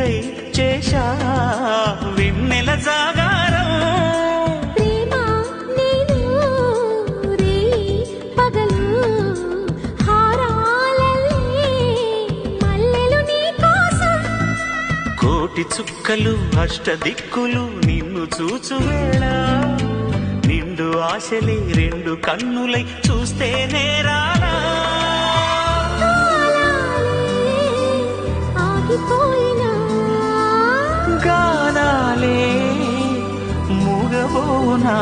నీకై చేశా వెన్నెల జాగారం. ప్రేమ నేను రే పగలు హారాలల్లే మల్లెలు నీ కోసం. కోటి చుక్కలు అష్టదిక్కులు నిన్ను చూచు వేళ నిండు ఆశలే రెండు కన్నులై చూస్తే నేరాలా. ఆగిపోయినా గానాలే మూగబోనా.